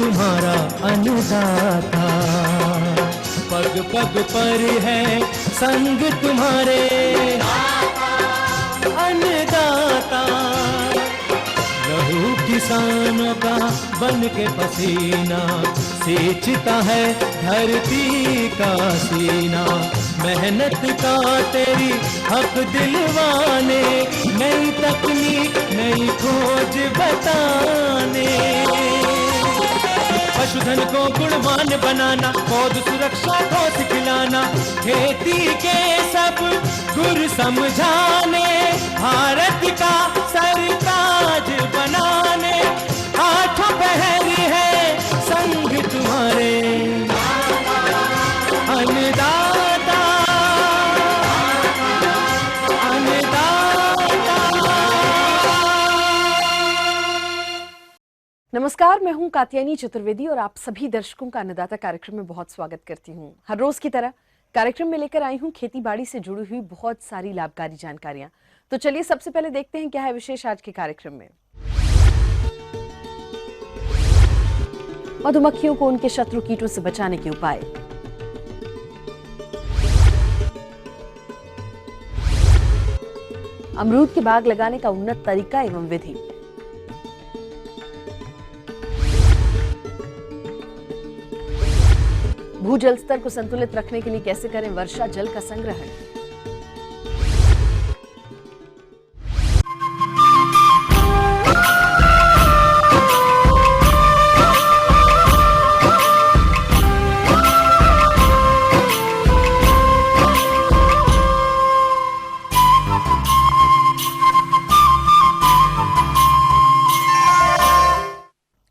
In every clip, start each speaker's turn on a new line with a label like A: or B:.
A: तुम्हारा अन्नदाता, पग पग पर है संग तुम्हारे अन्नदाता। लहू किसानों का बन के पसीना सींचता है धरती का सीना। मेहनत का तेरी हक दिलवाने, नई तकनीक नई खोज बताने। पशुधन को गुणवान बनाना, पौध सुरक्षा को सिखलाना, खेती के सब गुर समझाने, भारत का सरताज बनाने। आठों पहर है संग तुम्हारे अन्नदाता,
B: नमस्कार, मैं हूं कात्यायनी चतुर्वेदी और आप सभी दर्शकों का अन्नदाता कार्यक्रम में बहुत स्वागत करती हूं। हर रोज की तरह कार्यक्रम में लेकर आई हूं खेती बाड़ी से जुड़ी हुई बहुत सारी लाभकारी जानकारियां। तो चलिए सबसे पहले देखते हैं क्या है विशेष आज के कार्यक्रम में। मधुमक्खियों को उनके शत्रु कीटों से बचाने के उपाय। अमरूद के बाग लगाने का उन्नत तरीका एवं विधि। भूजल स्तर को संतुलित रखने के लिए कैसे करें वर्षा जल का संग्रहण।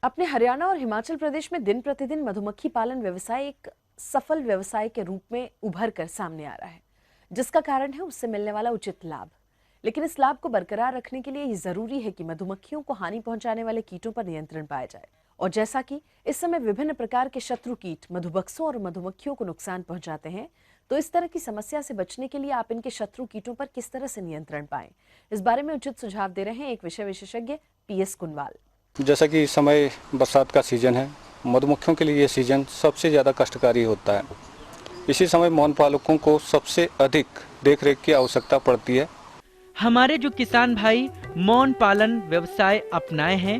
B: अपने हरियाणा और हिमाचल प्रदेश में दिन प्रतिदिन मधुमक्खी पालन व्यवसाय एक सफल व्यवसाय के रूप में उभर कर सामने आ रहा है, जिसका कारण है उससे मिलने वाला उचित लाभ। लेकिन इस लाभ को बरकरार रखने के लिए ये जरूरी है कि मधुमक्खियों को हानि पहुंचाने वाले कीटों पर नियंत्रण पाया जाए। और जैसा कि इस समय विभिन्न प्रकार के शत्रु कीट मधुबक्सों और मधुमक्खियों को नुकसान पहुंचाते हैं, तो इस तरह की समस्या से बचने के लिए आप इनके शत्रु कीटों पर किस तरह से नियंत्रण पाएं, इस बारे में उचित सुझाव दे रहे हैं एक विषय विशेषज्ञ PS कुनवाल।
C: जैसा कि इस समय बरसात का सीजन है, मधुमक्खियों के लिए ये सीजन सबसे ज़्यादा कष्टकारी होता है। इसी समय मौन पालकों को सबसे अधिक देखरेख की आवश्यकता पड़ती है।
D: हमारे जो किसान भाई मौन पालन व्यवसाय अपनाए हैं,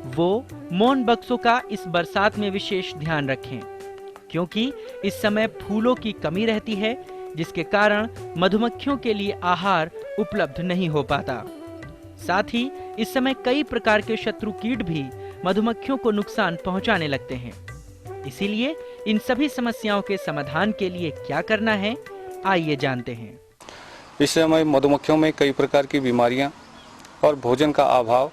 D: वो मौन बक्सों का इस बरसात में विशेष ध्यान रखें, क्योंकि इस समय फूलों की कमी रहती है, जिसके कारण मधुमक्खियों के लिए आहार उपलब्ध नहीं हो पाता। साथ ही इस समय कई प्रकार के शत्रु कीट भी मधुमक्खियों को नुकसान पहुंचाने लगते हैं। इसीलिए इन सभी समस्याओं के समाधान के लिए क्या करना है, आइए जानते हैं।
C: इस समय मधुमक्खियों में कई प्रकार की बीमारियां और भोजन का अभाव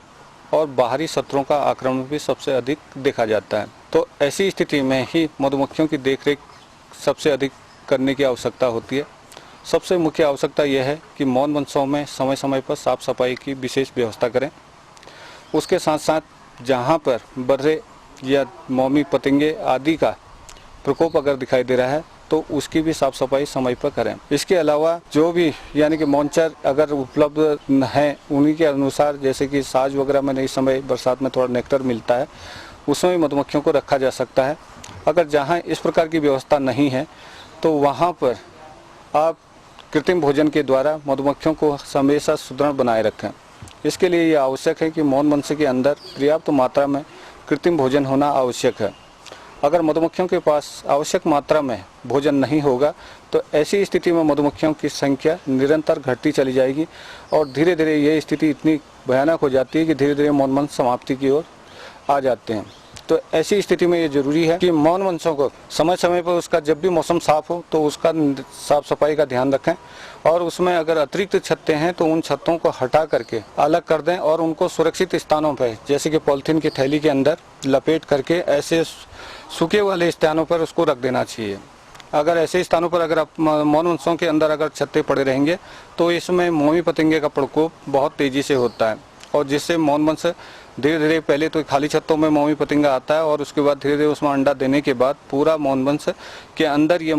C: और बाहरी शत्रुओं का आक्रमण भी सबसे अधिक देखा जाता है। तो ऐसी स्थिति में ही मधुमक्खियों की देखरेख सबसे अधिक करने की आवश्यकता होती है। सबसे मुख्य आवश्यकता यह है कि मौन वंशों में समय समय पर साफ सफाई की विशेष व्यवस्था करें। उसके साथ साथ जहां पर बर्रे या मौमी पतंगे आदि का प्रकोप अगर दिखाई दे रहा है तो उसकी भी साफ सफाई समय पर करें। इसके अलावा जो भी यानी कि मौनचर अगर उपलब्ध हैं, उन्हीं के अनुसार, जैसे कि साज वगैरह में इस समय बरसात में थोड़ा नेक्टर मिलता है, उसमें मधुमक्खियों को रखा जा सकता है। अगर जहाँ इस प्रकार की व्यवस्था नहीं है तो वहाँ पर आप कृत्रिम भोजन के द्वारा मधुमक्खियों को हमेशा सुदृढ़ बनाए रखें। इसके लिए ये आवश्यक है कि मौन वंश के अंदर पर्याप्त मात्रा में कृत्रिम भोजन होना आवश्यक है। अगर मधुमक्खियों के पास आवश्यक मात्रा में भोजन नहीं होगा तो ऐसी स्थिति में मधुमक्खियों की संख्या निरंतर घटती चली जाएगी और धीरे धीरे ये स्थिति इतनी भयानक हो जाती है कि धीरे धीरे मौन वंश समाप्ति की ओर आ जाते हैं। तो ऐसी स्थिति में ये जरूरी है कि मौन वंशों को समय समय पर उसका जब भी मौसम साफ हो तो उसका साफ सफाई का ध्यान रखें और उसमें अगर अतिरिक्त छत्ते हैं तो उन छत्तों को हटा करके अलग कर दें और उनको सुरक्षित स्थानों पर, जैसे कि पॉलिथीन की थैली के अंदर लपेट करके ऐसे सूखे वाले स्थानों पर उसको रख देना चाहिए। अगर ऐसे स्थानों पर अगर आप मौन वंशों के अंदर अगर छत्ते पड़े रहेंगे तो इसमें मोमी पतंगे का प्रकोप बहुत तेजी से होता है और जिससे मौन वंश धीरे धीरे, पहले तो खाली छत्तों में मोमी पतंगा आता है और उसके बाद धीरे धीरे उसमें अंडा देने के बाद पूरा मौन वंश के अंदर ये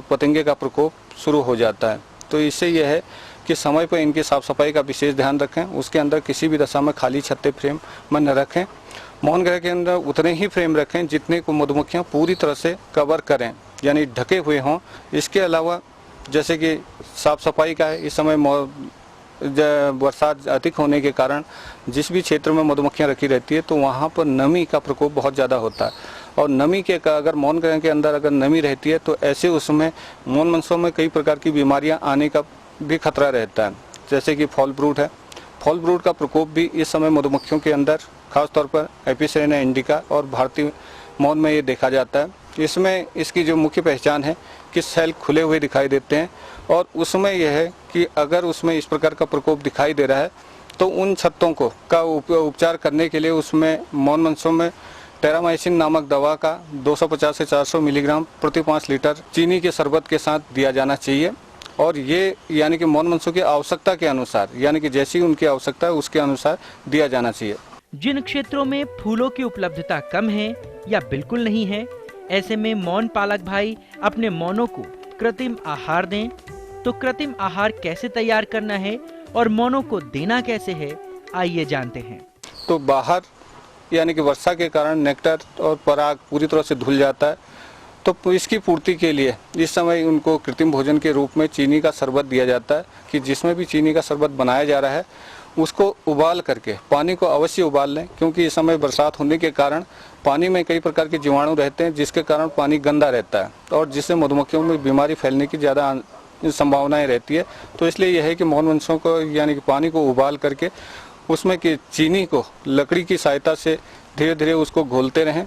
C: पतंगे का प्रकोप शुरू हो जाता है। तो इससे यह है कि समय पर इनकी साफ सफाई का विशेष ध्यान रखें। उसके अंदर किसी भी दशा में खाली छत्ते फ्रेम में न रखें। मौन गृह के अंदर उतने ही फ्रेम रखें जितने को मधुमक्खियाँ पूरी तरह से कवर करें, यानी ढके हुए हों। इसके अलावा जैसे कि साफ सफाई का है, इस समय बरसात अधिक होने के कारण जिस भी क्षेत्र में मधुमक्खियां रखी रहती है तो वहाँ पर नमी का प्रकोप बहुत ज़्यादा होता है, और नमी के अगर मौन गृह के अंदर अगर नमी रहती है तो ऐसे उसमें मौन मंसों में कई प्रकार की बीमारियां आने का भी खतरा रहता है। जैसे कि फॉल ब्रूड है, फॉल ब्रूड का प्रकोप भी इस समय मधुमक्खियों के अंदर खासतौर पर एपिसेरेना इंडिका और भारतीय मौन में ये देखा जाता है। इसमें इसकी जो मुख्य पहचान है कि सेल खुले हुए दिखाई देते हैं, और उसमें यह है कि अगर उसमें इस प्रकार का प्रकोप दिखाई दे रहा है तो उन छत्तों को का उपचार करने के लिए उसमें मौन मंसों में टेरामाइसिन नामक दवा का 250 से 400 मिलीग्राम प्रति 5 लीटर चीनी के शरबत के साथ दिया जाना चाहिए। और ये यानी कि मौन मंसों की आवश्यकता के अनुसार, यानी कि जैसी उनकी आवश्यकता है उसके अनुसार दिया जाना चाहिए।
D: जिन क्षेत्रों में फूलों की उपलब्धता कम है या बिल्कुल नहीं है, ऐसे में मौन पालक भाई अपने मौनों को कृत्रिम आहार दें। तो कृत्रिम आहार कैसे तैयार करना है और मौनों को देना कैसे है, आइए जानते हैं।
C: तो बाहर यानी कि वर्षा के कारण नेक्टर और पराग पूरी तरह से धुल जाता है, तो इसकी पूर्ति के लिए इस समय उनको कृत्रिम भोजन के रूप में चीनी का शरबत दिया जाता है, कि जिसमें भी चीनी का शरबत बनाया जा रहा है उसको उबाल करके पानी को अवश्य उबाल लें, क्योंकि इस समय बरसात होने के कारण पानी में कई प्रकार के जीवाणु रहते हैं जिसके कारण पानी गंदा रहता है और जिससे मधुमक्खियों में बीमारी फैलने की ज़्यादा संभावनाएं रहती है। तो इसलिए यह है कि मौन मंसों को यानी कि पानी को उबाल करके उसमें की चीनी को लकड़ी की सहायता से धीरे धीरे उसको घोलते रहें,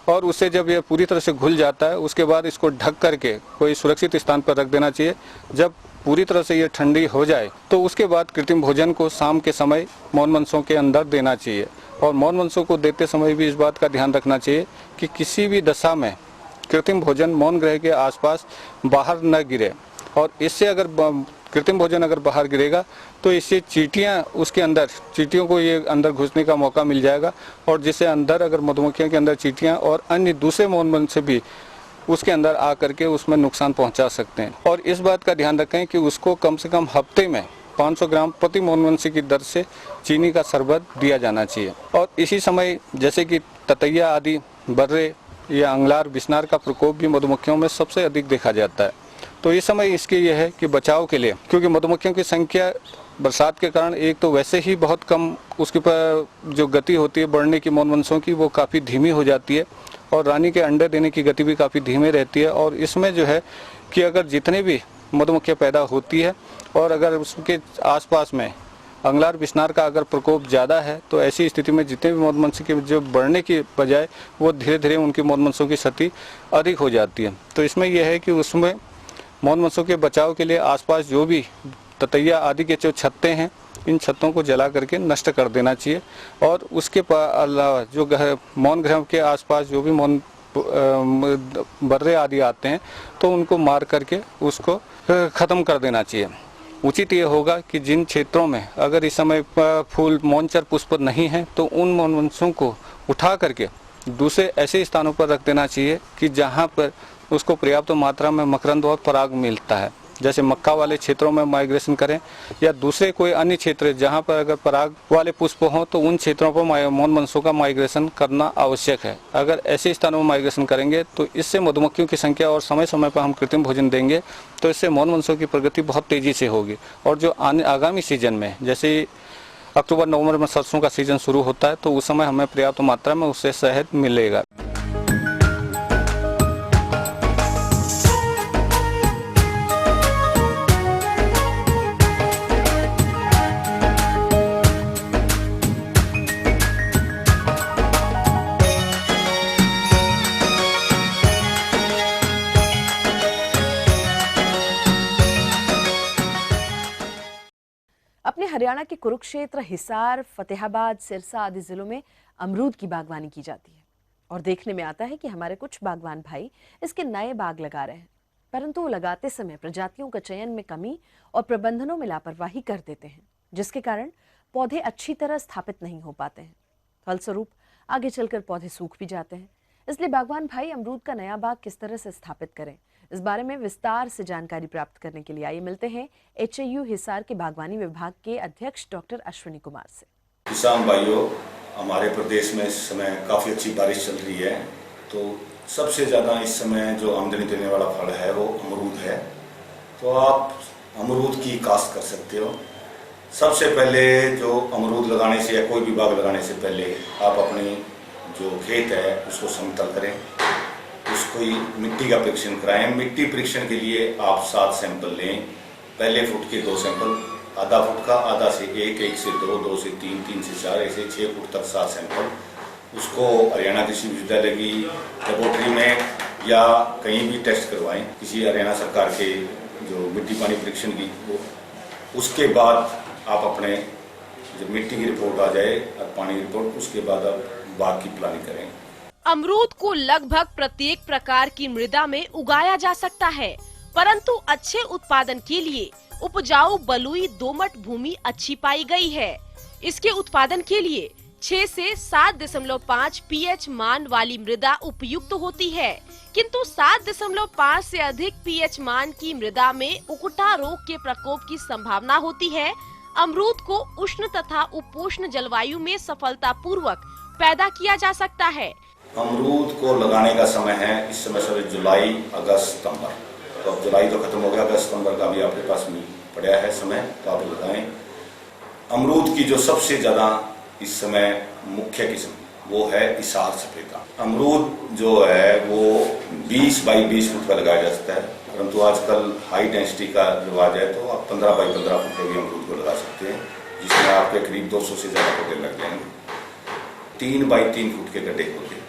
C: और उससे जब यह पूरी तरह से घुल जाता है उसके बाद इसको ढक करके कोई सुरक्षित स्थान पर रख देना चाहिए। जब पूरी तरह से ये ठंडी हो जाए तो उसके बाद कृत्रिम भोजन को शाम के समय मौन मंसों के अंदर देना चाहिए। और मौन मंसों को देते समय भी इस बात का ध्यान रखना चाहिए कि किसी भी दशा में कृत्रिम भोजन मौन गृह के आसपास बाहर न गिरे, और इससे अगर कृत्रिम भोजन अगर बाहर गिरेगा तो इससे चींटियां उसके अंदर, चींटियों को ये अंदर घुसने का मौका मिल जाएगा, और जिससे अंदर अगर मधुमक्खियों के अंदर चींटियां और अन्य दूसरे मौन मंच से भी उसके अंदर आ करके उसमें नुकसान पहुंचा सकते हैं। और इस बात का ध्यान रखें कि उसको कम से कम हफ्ते में 500 ग्राम प्रति मौनवंशी की दर से चीनी का शरबत दिया जाना चाहिए। और इसी समय जैसे कि ततैया आदि बर्रे या अंगलार बिस्नार का प्रकोप भी मधुमक्खियों में सबसे अधिक देखा जाता है। तो इस समय इसके यह है कि बचाव के लिए, क्योंकि मधुमक्खियों की संख्या बरसात के कारण एक तो वैसे ही बहुत कम, उसके पर जो गति होती है बढ़ने की मौनवंशों की वो काफ़ी धीमी हो जाती है, और रानी के अंडे देने की गति भी काफ़ी धीमे रहती है। और इसमें जो है कि अगर जितने भी मधुमक्खियाँ पैदा होती है और अगर उसके आसपास में अंगलार बिस्नार का अगर प्रकोप ज़्यादा है तो ऐसी स्थिति में जितने भी मधुमक्खी के जो बढ़ने की बजाय वो धीरे धीरे उनकी मधुमक्खियों की क्षति अधिक हो जाती है। तो इसमें यह है कि उसमें मधुमक्खियों के बचाव के लिए आसपास जो भी ततैया आदि के जो छत्ते हैं इन छत्तों को जला करके नष्ट कर देना चाहिए। और उसके अलावा जो मौन गृह के आसपास जो भी मौन बर्रे आदि आते हैं तो उनको मार करके उसको ख़त्म कर देना चाहिए। उचित ये होगा कि जिन क्षेत्रों में अगर इस समय फूल मौनचर पुष्प नहीं है तो उन मौनवंशों को उठा करके दूसरे ऐसे स्थानों पर रख देना चाहिए कि जहाँ पर उसको पर्याप्त मात्रा में मकरंद और पराग मिलता है। जैसे मक्का वाले क्षेत्रों में माइग्रेशन करें या दूसरे कोई अन्य क्षेत्र जहां पर अगर पराग वाले पुष्प हों तो उन क्षेत्रों पर मौन वंशों का माइग्रेशन करना आवश्यक है। अगर ऐसे स्थानों में माइग्रेशन करेंगे तो इससे मधुमक्खियों की संख्या, और समय समय पर हम कृत्रिम भोजन देंगे तो इससे मौन वंशों की प्रगति बहुत तेजी से होगी। और जो आगामी सीजन में जैसे अक्टूबर नवंबर में सरसों का सीजन शुरू होता है तो उस समय हमें पर्याप्त मात्रा में उससे शहद मिलेगा।
B: अपने हरियाणा के कुरुक्षेत्र, हिसार, फतेहाबाद, सिरसा आदि जिलों में अमरूद की बागवानी की जाती है और देखने में आता है कि हमारे कुछ बागवान भाई इसके नए बाग लगा रहे हैं, परंतु वो लगाते समय प्रजातियों का चयन में कमी और प्रबंधनों में लापरवाही कर देते हैं, जिसके कारण पौधे अच्छी तरह स्थापित नहीं हो पाते हैं। फलस्वरूप आगे चलकर पौधे सूख भी जाते हैं। इसलिए बागवान भाई अमरूद का नया बाग किस तरह से स्थापित करें, इस बारे में विस्तार से जानकारी प्राप्त करने के लिए आइए मिलते हैं HAU हिसार के बागवानी विभाग के अध्यक्ष डॉक्टर अश्विनी कुमार से।
E: किसान भाइयों, हमारे प्रदेश में इस समय काफ़ी अच्छी बारिश चल रही है, तो सबसे ज़्यादा इस समय जो आमदनी देने वाला फल है वो अमरूद है। तो आप अमरूद की काश्त कर सकते हो। सबसे पहले जो अमरूद लगाने से या कोई भी बाग लगाने से पहले आप अपनी जो खेत है उसको समतल करें, उसको मिट्टी का परीक्षण कराएं। मिट्टी परीक्षण के लिए आप 7 सैंपल लें। पहले फुट के 2 सैंपल, आधा फुट का, आधा से 1, 1 से 2, 2 से 3, 3 से 4, ऐसे 6 फुट तक 7 सैंपल। उसको हरियाणा कृषि विश्वविद्यालय की लेबोरेटरी में या कहीं भी टेस्ट करवाएं, किसी हरियाणा सरकार के जो मिट्टी पानी परीक्षण की वो। उसके बाद आप अपने जब मिट्टी की रिपोर्ट आ जाए और पानी रिपोर्ट, उसके बाद आप बाग की प्लानिंग करें।
F: अमरूद को लगभग प्रत्येक प्रकार की मृदा में उगाया जा सकता है, परंतु अच्छे उत्पादन के लिए उपजाऊ बलुई दोमट भूमि अच्छी पाई गई है। इसके उत्पादन के लिए 6 से 7.5 pH मान वाली मृदा उपयुक्त होती है, किंतु 7.5 से अधिक pH मान की मृदा में उकटा रोग के प्रकोप की संभावना होती है। अमरूद को उष्ण तथा उपोष्ण जलवायु में सफलतापूर्वक पैदा किया जा सकता है।
E: अमरूद को लगाने का समय है इस समय सर जुलाई, अगस्त, सितंबर। तो अब जुलाई तो खत्म हो गया, अगस्त सितंबर का भी आपके पास पड़ा है समय, तो आप लगाएं। अमरूद की जो सबसे ज्यादा इस समय मुख्य किस्म वो है हिसार सफेदा। अमरूद जो है वो 20 बाई 20 फुट का लगाया जा सकता है, परंतु आजकल हाई डेंसिटी का रिवाज है, तो आप 15 बाई 15 फुट के भी अमरूद को लगा सकते हैं, जिसमें आपके करीब 200 से ज्यादा पौधे लग जाएंगे। 3 बाई 3 फुट के गड्ढे होते,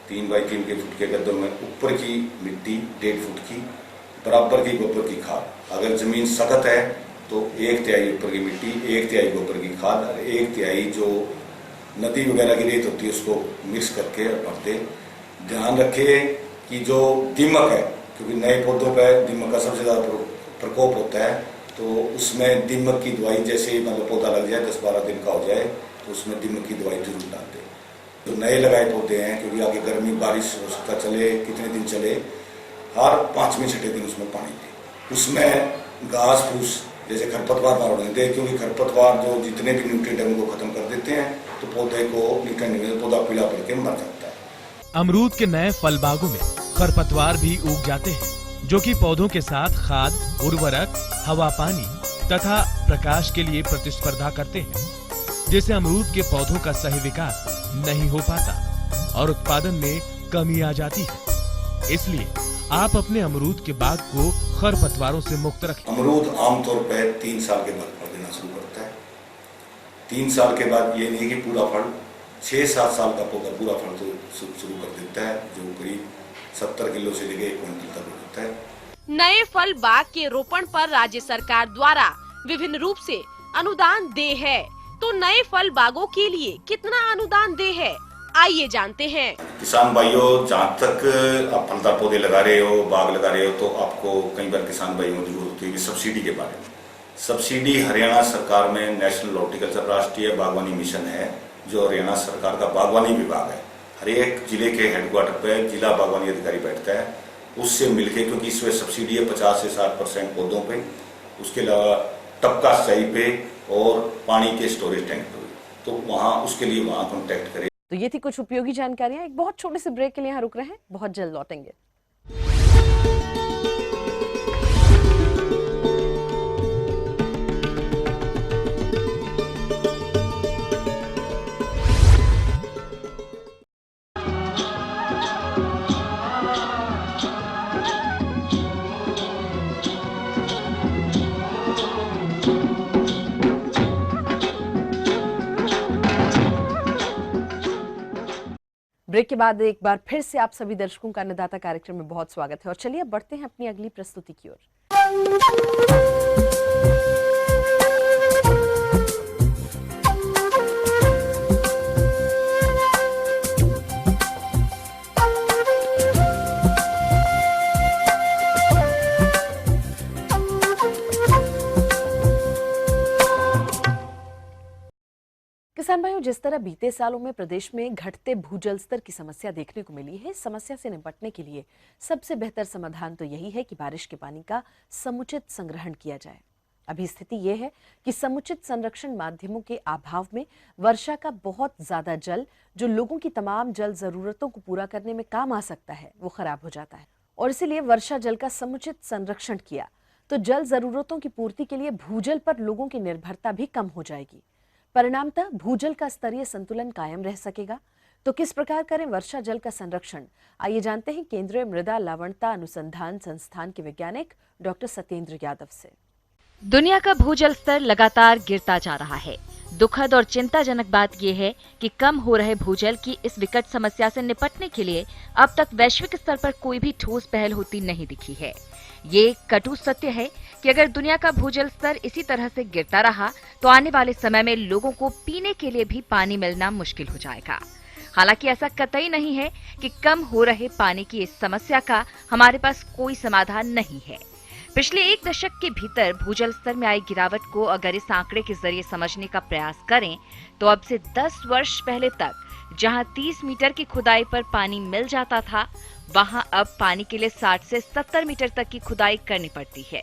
E: 3 बाई 3 के फुट के गड्ढों में ऊपर की मिट्टी 1.5 फुट की, बराबर की गोबर की खाद। अगर जमीन सख्त है तो 1/3 ऊपर की मिट्टी, 1/3 गोबर की खाद और 1/3 जो नदी वगैरह की रेत होती है उसको मिक्स करके भर दे। ध्यान रखें कि जो दीमक है, क्योंकि नए पौधों पर दीमक का सबसे ज़्यादा प्रकोप होता है, तो उसमें दीमक की दवाई जैसे ही मतलब पौधा लग जाए 10-12 दिन का हो जाए तो उसमें दीमक की दवाई जरूर डाल दें। जो नए लगाए पौधे हैं, क्योंकि आगे गर्मी बारिश हो सकता चले, कितने दिन चले, हर 5वें-6ठे दिन उसमें पानी दें। उसमें घास फूस जैसे खरपतवार ना उड़ने दें, क्योंकि खरपतवार जो जितने भी न्यूट्रिएंट है उनको खत्म कर देते हैं, तो पौधे को न्यूट्रिएंट मिलने, पौधा पीला पड़ के मर जाता है।
G: अमरूद के नए फल बागों में खरपतवार भी उग जाते हैं, जो कि पौधों के साथ खाद, उर्वरक, हवा पानी तथा प्रकाश के लिए प्रतिस्पर्धा करते हैं, जिससे अमरूद के पौधों का सही विकास नहीं हो पाता और उत्पादन में कमी आ जाती है। इसलिए आप अपने अमरूद के बाग को खरपतवारों से मुक्त रखें।
E: अमरूद आमतौर पर 3 साल के बाद फल देना शुरू करता है। 3 साल के बाद ये नहीं कि पूरा फल, 6-7 साल का पौधा पूरा फल तो शुरू कर देता है, जो करीब 70 किलो से लेकर 1 क्विंटल तक होता है।
F: नए फल बाग के रोपण पर राज्य सरकार द्वारा विभिन्न रूप से अनुदान दे है, तो नए फल बागों के लिए कितना अनुदान दे है, आइए जानते हैं।
E: किसान भाइयों, जहाँ तक आप फलदार पौधे लगा रहे हो, बाग लगा रहे हो, तो आपको कई बार किसान भाइयों को जरूरत होती है कि सब्सिडी के बारे में। सब्सिडी हरियाणा सरकार में नेशनल हॉर्टिकल्चर राष्ट्रीय बागवानी मिशन है, जो हरियाणा सरकार का बागवानी विभाग है। हर एक जिले के हेडक्वार्टर पे जिला बागवानी अधिकारी बैठता है, उससे मिलके, क्योंकि इसमें सब्सिडी है 50 से 60% पौधों पे, उसके अलावा टपका सिंचाई पे और पानी के स्टोरेज टैंक पे, तो वहाँ उसके लिए वहाँ कॉन्टेक्ट करें।
B: तो ये थी कुछ उपयोगी जानकारियां। एक बहुत छोटे से ब्रेक के लिए यहाँ रुक रहे हैं, बहुत जल्द लौटेंगे। ब्रेक के बाद एक बार फिर से आप सभी दर्शकों का अन्नदाता कार्यक्रम में बहुत स्वागत है और चलिए अब बढ़ते हैं अपनी अगली प्रस्तुति की ओर। किसान भाइयों, जिस तरह बीते सालों में प्रदेश में घटते भूजल स्तर की समस्या देखने को मिली है, इस समस्या से निपटने के लिए सबसे बेहतर समाधान तो यही है कि बारिश के पानी का समुचित संग्रहण किया जाए। अभी स्थिति ये है कि समुचित संरक्षण माध्यमों के अभाव में वर्षा का बहुत ज्यादा जल, जो लोगों की तमाम जल जरूरतों को पूरा करने में काम आ सकता है, वो खराब हो जाता है। और इसीलिए वर्षा जल का समुचित संरक्षण किया तो जल जरूरतों की पूर्ति के लिए भूजल पर लोगों की निर्भरता भी कम हो जाएगी। परिणामतः भूजल का स्तरीय संतुलन कायम रह सकेगा। तो किस प्रकार करें वर्षा जल का संरक्षण, आइए जानते हैं केंद्रीय मृदा लवणता अनुसंधान संस्थान के वैज्ञानिक डॉक्टर सत्येंद्र यादव से।
H: दुनिया का भूजल स्तर लगातार गिरता जा रहा है। दुखद और चिंताजनक बात यह है कि कम हो रहे भूजल की इस विकट समस्या से निपटने के लिए अब तक वैश्विक स्तर पर कोई भी ठोस पहल होती नहीं दिखी है। ये कटु सत्य है कि अगर दुनिया का भूजल स्तर इसी तरह से गिरता रहा तो आने वाले समय में लोगों को पीने के लिए भी पानी मिलना मुश्किल हो जाएगा। हालांकि ऐसा कतई नहीं है कि कम हो रहे पानी की इस समस्या का हमारे पास कोई समाधान नहीं है। पिछले एक दशक के भीतर भूजल स्तर में आई गिरावट को अगर इस आंकड़े के जरिए समझने का प्रयास करें तो अब से 10 वर्ष पहले तक जहां 30 मीटर की खुदाई पर पानी मिल जाता था, वहां अब पानी के लिए 60 से 70 मीटर तक की खुदाई करनी पड़ती है।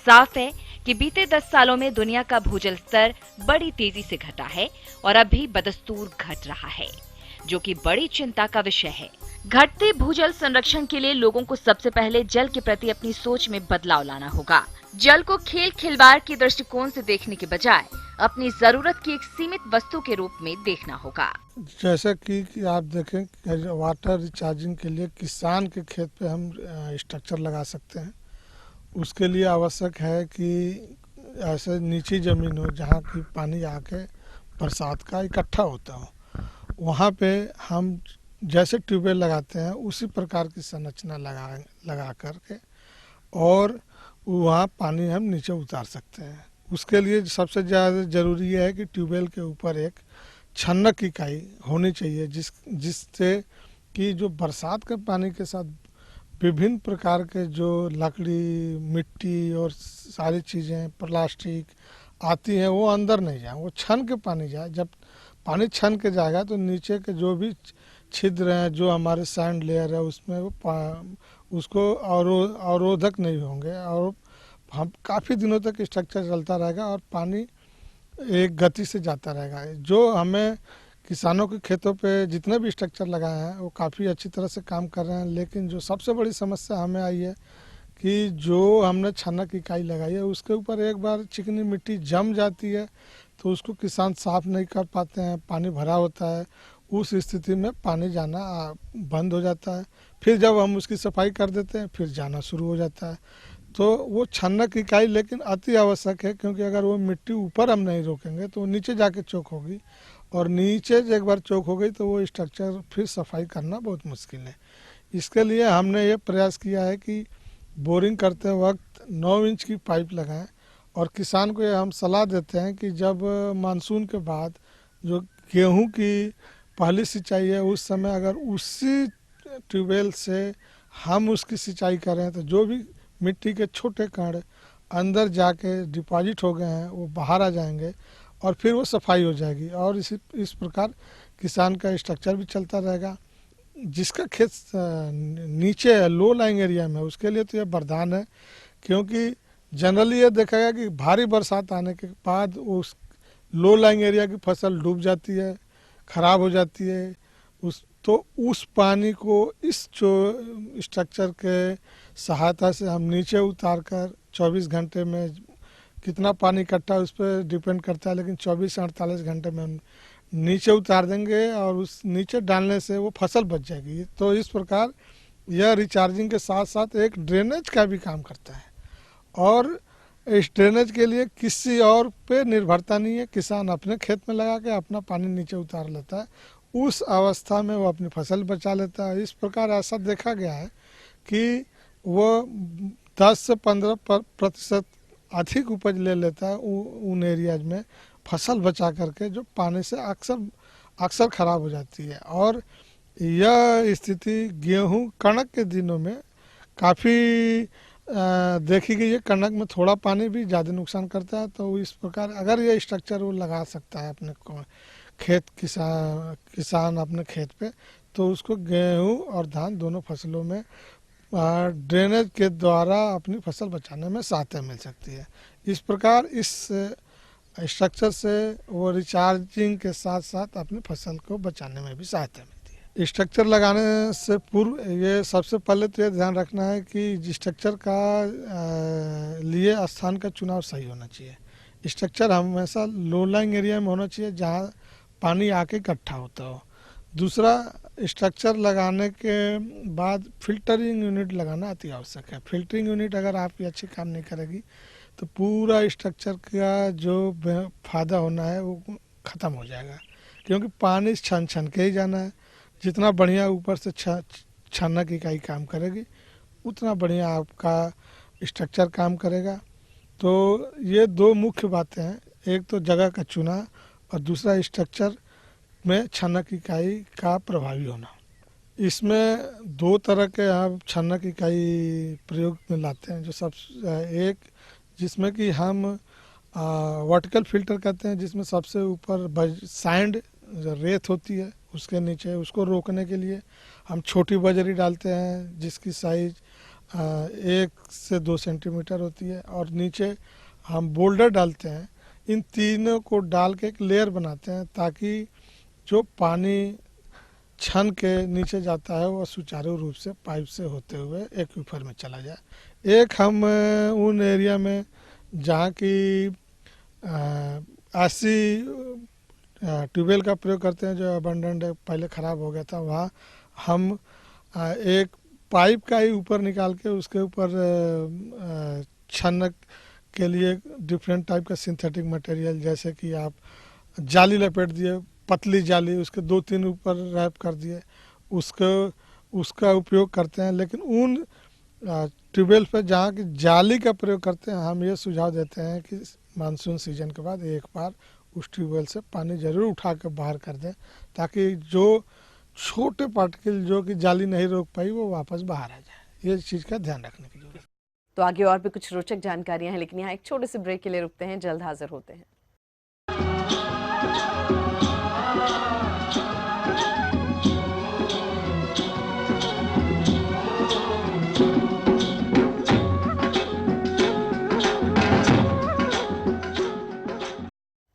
H: साफ है कि बीते 10 सालों में दुनिया का भूजल स्तर बड़ी तेजी से घटा है और अभी बदस्तूर घट रहा है, जो कि बड़ी चिंता का विषय है। घटते भूजल संरक्षण के लिए लोगों को सबसे पहले जल के प्रति अपनी सोच में बदलाव लाना होगा। जल को खेल खिलवाड़ के दृष्टिकोण से देखने के बजाय अपनी जरूरत की एक सीमित वस्तु के रूप में देखना होगा।
I: जैसा कि आप देखें, वाटर रिचार्जिंग के लिए किसान के खेत पे हम स्ट्रक्चर लगा सकते हैं। उसके लिए आवश्यक है कि ऐसे नीची जमीन हो जहाँ की पानी आके बरसात का इकट्ठा होता हो, वहाँ पे हम जैसे ट्यूबवेल लगाते हैं उसी प्रकार की संरचना लगा करके और वहाँ पानी हम नीचे उतार सकते हैं। उसके लिए सबसे ज़्यादा ज़रूरी है कि ट्यूबवेल के ऊपर एक छन्नक इकाई होनी चाहिए जिससे कि जो बरसात के पानी के साथ विभिन्न प्रकार के जो लकड़ी, मिट्टी और सारी चीज़ें, प्लास्टिक आती हैं वो अंदर नहीं जाए, वो छन के पानी जाए। जब पानी छन के जाएगा तो नीचे के जो भी छिद्र हैं, जो हमारे सैंड लेयर है, उसमें वो उसको अवरोधक नहीं होंगे और हम काफ़ी दिनों तक स्ट्रक्चर चलता रहेगा और पानी एक गति से जाता रहेगा। जो हमें किसानों के खेतों पे जितने भी स्ट्रक्चर लगाए हैं वो काफ़ी अच्छी तरह से काम कर रहे हैं, लेकिन जो सबसे बड़ी समस्या हमें आई है कि जो हमने छन्नक इकाई लगाई है उसके ऊपर एक बार चिकनी मिट्टी जम जाती है तो उसको किसान साफ नहीं कर पाते हैं, पानी भरा होता है। उस स्थिति में पानी जाना बंद हो जाता है। फिर जब हम उसकी सफाई कर देते हैं फिर जाना शुरू हो जाता है। तो वो छन्नक इकाई लेकिन अति आवश्यक है, क्योंकि अगर वो मिट्टी ऊपर हम नहीं रोकेंगे तो वो नीचे जाके चौक होगी और नीचे एक बार चौक हो गई तो वो स्ट्रक्चर फिर सफाई करना बहुत मुश्किल है। इसके लिए हमने ये प्रयास किया है कि बोरिंग करते वक्त 9 इंच की पाइप लगाएं और किसान को ये हम सलाह देते हैं कि जब मानसून के बाद जो गेहूं की पहली सिंचाई है उस समय अगर उसी ट्यूबवेल से हम उसकी सिंचाई करें तो जो भी मिट्टी के छोटे कण अंदर जाके डिपॉजिट हो गए हैं वो बाहर आ जाएंगे और फिर वो सफाई हो जाएगी और इस प्रकार किसान का स्ट्रक्चर भी चलता रहेगा। जिसका खेत नीचे है, लो लाइंग एरिया में, उसके लिए तो यह वरदान है, क्योंकि जनरली ये देखा गया कि भारी बरसात आने के बाद उस लो लाइंग एरिया की फसल डूब जाती है, ख़राब हो जाती है। उस पानी को इस जो स्ट्रक्चर के सहायता से हम नीचे उतार कर 24 घंटे में कितना पानी इकट्ठा उस पर डिपेंड करता है, लेकिन 24 से 48 घंटे में हम नीचे उतार देंगे और उस नीचे डालने से वो फसल बच जाएगी। तो इस प्रकार यह रिचार्जिंग के साथ साथ एक ड्रेनेज का भी काम करता है और इस ड्रेनेज के लिए किसी और पे निर्भरता नहीं है। किसान अपने खेत में लगा के अपना पानी नीचे उतार लेता है, उस अवस्था में वो अपनी फसल बचा लेता है। इस प्रकार ऐसा देखा गया है कि वो 10 से 15% अधिक उपज ले लेता है उन एरियाज में फसल बचा करके, जो पानी से अक्सर खराब हो जाती है। और यह स्थिति गेहूं कणक के दिनों में काफ़ी देखी गई है। कणक में थोड़ा पानी भी ज़्यादा नुकसान करता है। तो इस प्रकार अगर ये स्ट्रक्चर वो लगा सकता है अपने किसान अपने खेत पे, तो उसको गेहूं और धान दोनों फसलों में ड्रेनेज के द्वारा अपनी फसल बचाने में सहायता मिल सकती है। इस प्रकार इस स्ट्रक्चर से वो रिचार्जिंग के साथ साथ अपनी फसल को बचाने में भी सहायता मिलती है। स्ट्रक्चर लगाने से पूर्व ये सबसे पहले तो ये ध्यान रखना है कि स्ट्रक्चर का लिए स्थान का चुनाव सही होना चाहिए। स्ट्रक्चर हमेशा लो लाइंग एरिया में होना चाहिए जहाँ पानी आके इकट्ठा होता हो। दूसरा, स्ट्रक्चर लगाने के बाद फिल्टरिंग यूनिट लगाना अति आवश्यक है। फिल्टरिंग यूनिट अगर आपकी अच्छी काम नहीं करेगी तो पूरा स्ट्रक्चर का जो फायदा होना है वो ख़त्म हो जाएगा, क्योंकि पानी छन के ही जाना है। जितना बढ़िया ऊपर से छानक इकाई काम करेगी उतना बढ़िया आपका स्ट्रक्चर काम करेगा। तो ये दो मुख्य बातें हैं, एक तो जगह का चुनाव और दूसरा स्ट्रक्चर में छानक इकाई का प्रभावी होना। इसमें दो तरह के हम छानक इकाई प्रयोग में लाते हैं। जो सब एक जिसमें कि हम वर्टिकल फिल्टर कहते हैं, जिसमें सबसे ऊपर सैंड रेत होती है, उसके नीचे उसको रोकने के लिए हम छोटी बजरी डालते हैं जिसकी साइज 1 से 2 सेंटीमीटर होती है, और नीचे हम बोल्डर डालते हैं। इन तीनों को डाल के एक लेयर बनाते हैं ताकि जो पानी छन के नीचे जाता है वो सुचारू रूप से पाइप से होते हुए एक्वीफर में चला जाए। एक हम उन एरिया में जहाँ की ऐसी ट्यूबवेल का प्रयोग करते हैं जो अबंडेंट पहले ख़राब हो गया था, वहाँ हम एक पाइप का ही ऊपर निकाल के उसके ऊपर छनक के लिए डिफरेंट टाइप का सिंथेटिक मटेरियल, जैसे कि आप जाली लपेट दिए, पतली जाली, उसके 2-3 ऊपर रैप कर दिए, उसका उपयोग करते हैं। लेकिन उन ट्यूबवेल पर जहाँ की जाली का प्रयोग करते हैं, हम ये सुझाव देते हैं कि मानसून सीजन के बाद एक बार उस ट्यूबवेल से पानी जरूर उठा कर बाहर कर दें, ताकि जो छोटे पार्टिकल जो कि जाली नहीं रोक पाई वो वापस बाहर आ जाए। ये चीज़ का ध्यान रखने की जरूरत है।
B: तो आगे और भी कुछ रोचक जानकारियां हैं, लेकिन यहाँ एक छोटे से ब्रेक के लिए रुकते हैं, जल्द हाजिर होते हैं।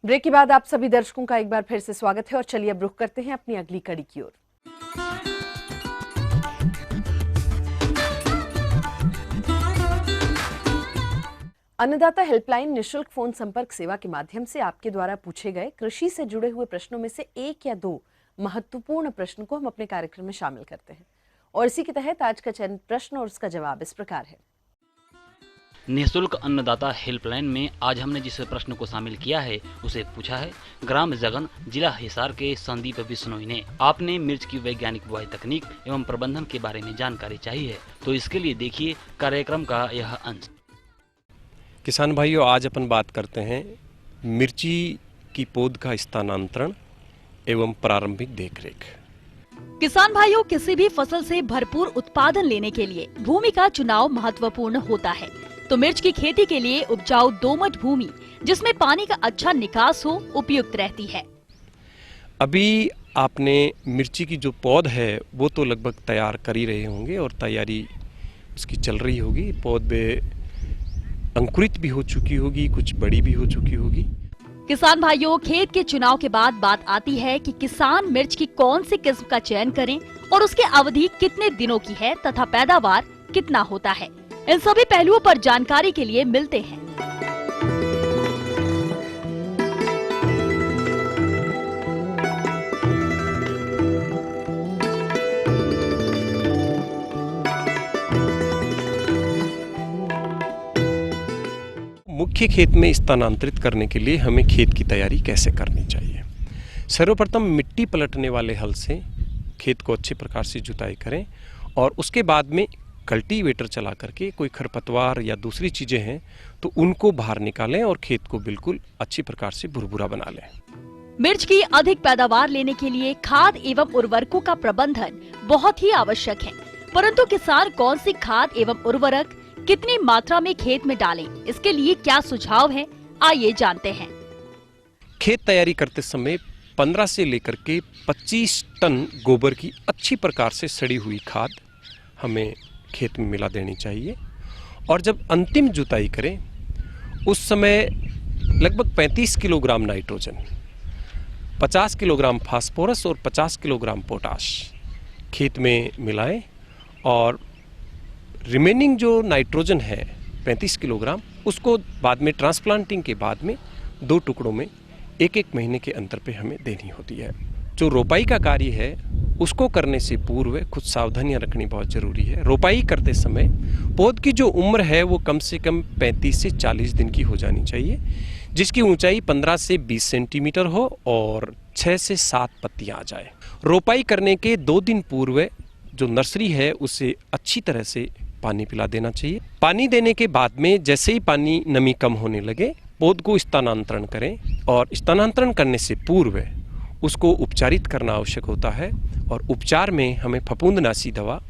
B: ब्रेक के बाद आप सभी दर्शकों का एक बार फिर से स्वागत है और चलिए अब रुख करते हैं अपनी अगली कड़ी की ओर। अन्नदाता हेल्पलाइन निशुल्क फोन संपर्क सेवा के माध्यम से आपके द्वारा पूछे गए कृषि से जुड़े हुए प्रश्नों में से 1 या 2 महत्वपूर्ण प्रश्न को हम अपने कार्यक्रम में शामिल करते हैं, और इसी के तहत आज का चयनित प्रश्न और उसका जवाब इस प्रकार है।
J: निःशुल्क अन्नदाता हेल्पलाइन में आज हमने जिस प्रश्न को शामिल किया है उसे पूछा है ग्राम जगन, जिला हिसार के संदीप बिश्नोई ने। आपने मिर्च की वैज्ञानिक बुआई तकनीक एवं प्रबंधन के बारे में जानकारी चाहिए है, तो इसके लिए देखिए कार्यक्रम का यह अंश।
K: किसान भाइयों, आज अपन बात करते हैं मिर्ची की पौध का स्थानांतरण एवं प्रारंभिक देखरेख।
L: किसान भाइयों, किसी भी फसल से भरपूर उत्पादन लेने के लिए भूमि का चुनाव महत्वपूर्ण होता है। तो मिर्च की खेती के लिए उपजाऊ दोमट भूमि जिसमें पानी का अच्छा निकास हो उपयुक्त रहती है।
K: अभी आपने मिर्ची की जो पौध है वो तो लगभग तैयार कर ही रहे होंगे और तैयारी उसकी चल रही होगी। पौध अंकुरित भी हो चुकी होगी, कुछ बड़ी भी हो चुकी होगी।
L: किसान भाइयों, खेत के चुनाव के बाद बात आती है कि किसान मिर्च की कौन सी किस्म का चयन करें और उसकी अवधि कितने दिनों की है तथा पैदावार कितना होता है। इन सभी पहलुओं पर जानकारी के लिए मिलते हैं।
K: मुख्य खेत में स्थानांतरित करने के लिए हमें खेत की तैयारी कैसे करनी चाहिए। सर्वप्रथम मिट्टी पलटने वाले हल से खेत को अच्छे प्रकार से जुताई करें और उसके बाद में कल्टीवेटर चला करके कोई खरपतवार या दूसरी चीज़ें हैं तो उनको बाहर निकालें और खेत को बिल्कुल अच्छी प्रकार से भुरभुरा बना लें।
L: मिर्च की अधिक पैदावार लेने के लिए खाद एवं उर्वरकों का प्रबंधन बहुत ही आवश्यक है, परंतु किसान कौन सी खाद एवं उर्वरक कितनी मात्रा में खेत में डालें, इसके लिए क्या सुझाव है, आइए जानते हैं।
K: खेत तैयारी करते समय 15 से लेकर के 25 टन गोबर की अच्छी प्रकार से सड़ी हुई खाद हमें खेत में मिला देनी चाहिए। और जब अंतिम जुताई करें उस समय लगभग 35 किलोग्राम नाइट्रोजन, 50 किलोग्राम फास्फोरस और 50 किलोग्राम पोटाश खेत में मिलाएं और रिमेनिंग जो नाइट्रोजन है 35 किलोग्राम उसको बाद में ट्रांसप्लांटिंग के बाद में 2 टुकड़ों में 1-1 महीने के अंतर पे हमें देनी होती है। जो रोपाई का कार्य है उसको करने से पूर्व कुछ सावधानियां रखनी बहुत ज़रूरी है। रोपाई करते समय पौध की जो उम्र है वो कम से कम 35 से 40 दिन की हो जानी चाहिए, जिसकी ऊंचाई 15 से 20 सेंटीमीटर हो और 6 से 7 पत्तियां आ जाए। रोपाई करने के 2 दिन पूर्व जो नर्सरी है उसे अच्छी तरह से पानी पिला देना चाहिए। पानी देने के बाद में जैसे ही पानी नमी कम होने लगे पौध को स्थानांतरण करें और स्थानांतरण करने से पूर्व उसको उपचारित करना आवश्यक होता है। और उपचार में हमें फफूंदनाशी दवा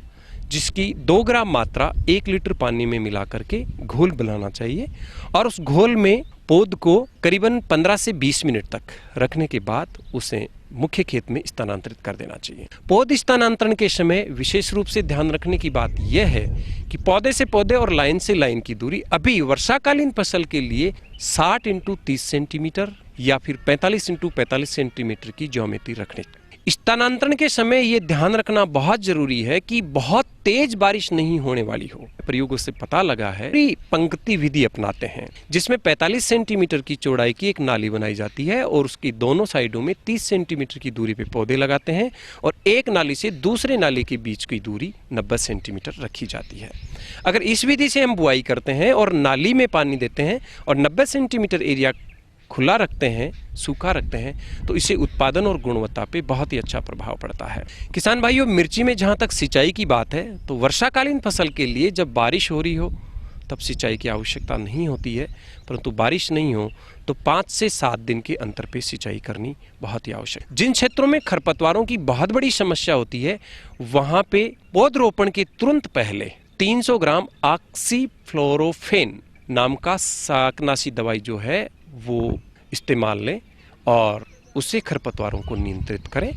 K: जिसकी 2 ग्राम मात्रा 1 लीटर पानी में मिला करके घोल बनाना चाहिए और उस घोल में पौध को करीबन 15 से 20 मिनट तक रखने के बाद उसे मुख्य खेत में स्थानांतरित कर देना चाहिए। पौध स्थानांतरण के समय विशेष रूप से ध्यान रखने की बात यह है कि पौधे से पौधे और लाइन से लाइन की दूरी अभी वर्षाकालीन फसल के लिए 60 × 30 सेंटीमीटर या फिर 45 × 45 सेंटीमीटर की ज्योमेट्री रखने। स्थानांतरण के समय ये ध्यान रखना बहुत जरूरी है कि बहुत तेज बारिश नहीं होने वाली हो। प्रयोगों से पता लगा है कि पंक्ति विधि अपनाते हैं जिसमें 45 सेंटीमीटर की चौड़ाई की एक नाली बनाई जाती है और उसकी दोनों साइडों में 30 सेंटीमीटर की दूरी पे पौधे लगाते हैं और एक नाली से दूसरे नाली के बीच की दूरी 90 सेंटीमीटर रखी जाती है। अगर इस विधि से हम बुआई करते हैं और नाली में पानी देते हैं और 90 सेंटीमीटर एरिया खुला रखते हैं, सूखा रखते हैं, तो इससे उत्पादन और गुणवत्ता पे बहुत ही अच्छा प्रभाव पड़ता है। किसान भाइयों, मिर्ची में जहाँ तक सिंचाई की बात है तो वर्षाकालीन फसल के लिए जब बारिश हो रही हो तब सिंचाई की आवश्यकता नहीं होती है, परंतु बारिश नहीं हो तो 5 से 7 दिन के अंतर पे सिंचाई करनी बहुत ही आवश्यक। जिन क्षेत्रों में खरपतवारों की बहुत बड़ी समस्या होती है वहाँ पे पौधरोपण के तुरंत पहले 300 ग्राम ऑक्सीफ्लोरोफेन नाम का शाकनाशी दवाई जो है वो इस्तेमाल लें और उससे खरपतवारों को नियंत्रित करें।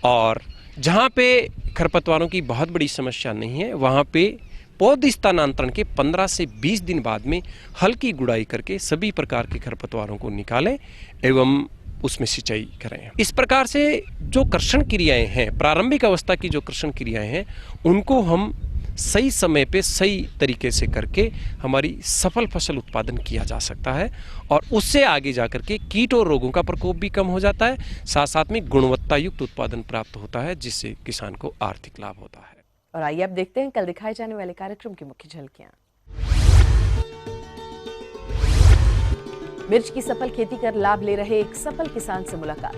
K: और जहाँ पे खरपतवारों की बहुत बड़ी समस्या नहीं है वहाँ पे पौध स्थानांतरण के 15 से 20 दिन बाद में हल्की गुड़ाई करके सभी प्रकार के खरपतवारों को निकालें एवं उसमें सिंचाई करें। इस प्रकार से जो कर्षण क्रियाएं हैं, प्रारंभिक अवस्था की जो कर्षण क्रियाएं हैं, उनको हम सही समय पे सही तरीके से करके हमारी सफल फसल उत्पादन किया जा सकता है और उससे आगे जाकर के कीट और रोगों का प्रकोप भी कम हो जाता है, साथ साथ में गुणवत्ता युक्त उत्पादन प्राप्त होता है जिससे किसान को आर्थिक लाभ होता है।
B: और आइए अब देखते हैं कल दिखाए जाने वाले कार्यक्रम की मुख्य झलकियां। मिर्च की सफल खेती कर लाभ ले रहे एक सफल किसान से मुलाकात।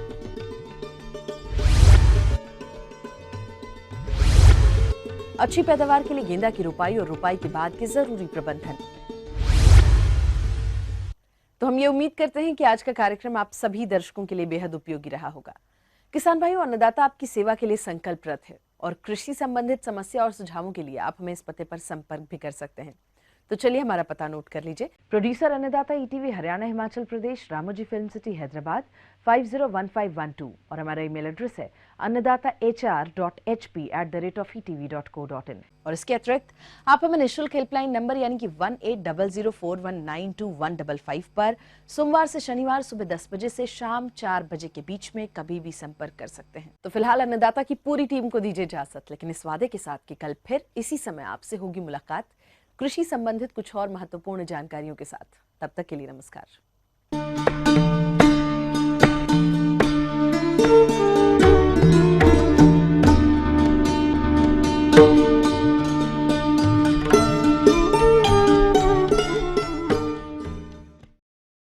B: अच्छी पैदावार के लिए गेंदा की रोपाई और रोपाई के बाद के जरूरी प्रबंधन। तो हम ये उम्मीद करते हैं कि आज का कार्यक्रम आप सभी दर्शकों के लिए बेहद उपयोगी रहा होगा। किसान भाइयों, अन्नदाता आपकी सेवा के लिए संकल्परत है और कृषि संबंधित समस्या और सुझावों के लिए आप हमें इस पते पर संपर्क भी कर सकते हैं। तो चलिए हमारा पता नोट कर लीजिए। प्रोड्यूसर अन्नदाता ETV Haryana Himachal Pradesh, Ramoji film city Hyderabad 501512 और हमारा ईमेल एड्रेस है annadaatahr.hp@etv.co.in। और इसके अतिरिक्त आप हमें निःशुल्क हेल्पलाइन नंबर यानी कि 180041921555 पर सोमवार से शनिवार सुबह 10 बजे से शाम 4 बजे के बीच में कभी भी संपर्क कर सकते हैं। तो फिलहाल अन्नदाता की पूरी टीम को दीजिए इजाजत, लेकिन इस वादे के साथ कि कल फिर इसी समय आपसे होगी मुलाकात कृषि संबंधित कुछ और महत्वपूर्ण जानकारियों के साथ। तब तक के लिए नमस्कार।